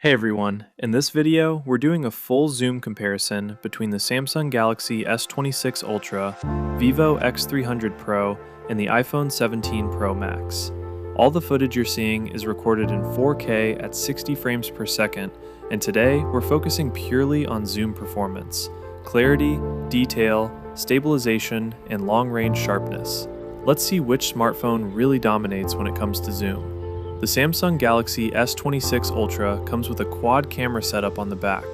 Hey everyone, in this video, we're doing a full zoom comparison between the Samsung Galaxy S26 Ultra, Vivo X300 Pro, and the iPhone 17 Pro Max. All the footage you're seeing is recorded in 4K at 60 frames per second, and today we're focusing purely on zoom performance, clarity, detail, stabilization, and long-range sharpness. Let's see which smartphone really dominates when it comes to zoom. The Samsung Galaxy S26 Ultra comes with a quad camera setup on the back,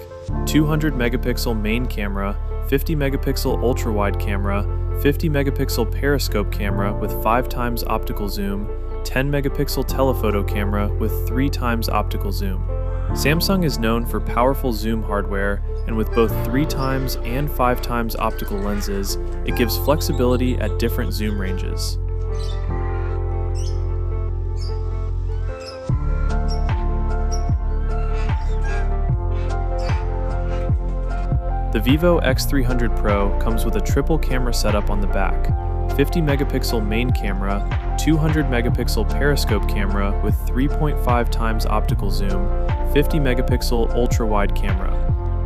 200 megapixel main camera, 50 megapixel ultra-wide camera, 50 megapixel periscope camera with 5x optical zoom, 10 megapixel telephoto camera with 3x optical zoom. Samsung is known for powerful zoom hardware, and with both 3x and 5x optical lenses, it gives flexibility at different zoom ranges. The Vivo X300 Pro comes with a triple camera setup on the back, 50 megapixel main camera, 200 megapixel periscope camera with 3.5x optical zoom, 50 megapixel ultra-wide camera.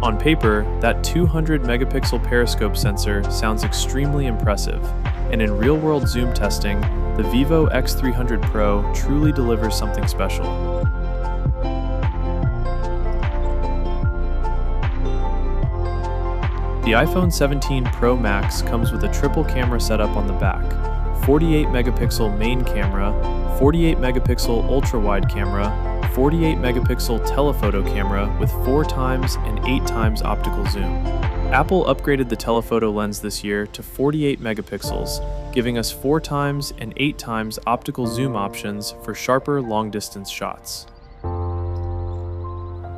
On paper, that 200 megapixel periscope sensor sounds extremely impressive, and in real-world zoom testing, the Vivo X300 Pro truly delivers something special. The iPhone 17 Pro Max comes with a triple camera setup on the back, 48 megapixel main camera, 48 megapixel ultra-wide camera, 48 megapixel telephoto camera with 4x and 8x optical zoom. Apple upgraded the telephoto lens this year to 48 megapixels, giving us 4x and 8x optical zoom options for sharper long-distance shots.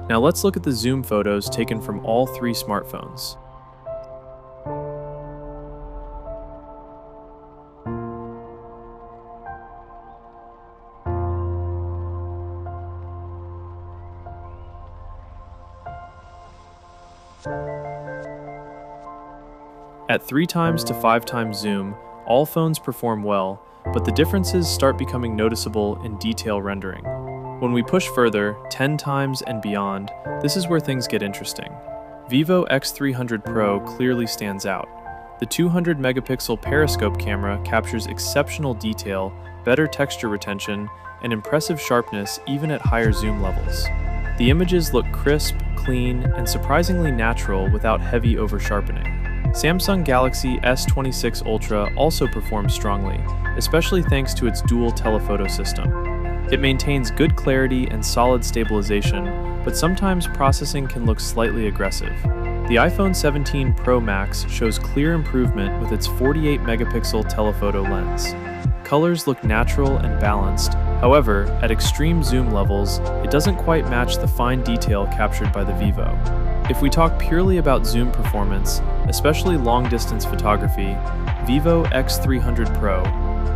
Now let's look at the zoom photos taken from all three smartphones. At 3x to 5x zoom, all phones perform well, but the differences start becoming noticeable in detail rendering. When we push further, 10x and beyond, this is where things get interesting. Vivo X300 Pro clearly stands out. The 200 megapixel periscope camera captures exceptional detail, better texture retention, and impressive sharpness even at higher zoom levels. The images look crisp, clean, and surprisingly natural without heavy over-sharpening. Samsung Galaxy S26 Ultra also performs strongly, especially thanks to its dual telephoto system. It maintains good clarity and solid stabilization, but sometimes processing can look slightly aggressive. The iPhone 17 Pro Max shows clear improvement with its 48 megapixel telephoto lens. Colors look natural and balanced. However, at extreme zoom levels, it doesn't quite match the fine detail captured by the Vivo. If we talk purely about zoom performance, especially long-distance photography, Vivo X300 Pro,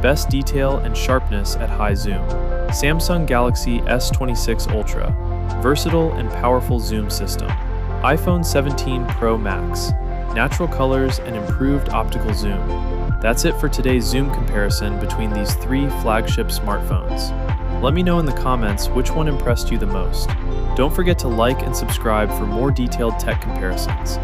best detail and sharpness at high zoom. Samsung Galaxy S26 Ultra, versatile and powerful zoom system. iPhone 17 Pro Max, natural colors and improved optical zoom. That's it for today's zoom comparison between these three flagship smartphones. Let me know in the comments which one impressed you the most. Don't forget to like and subscribe for more detailed tech comparisons.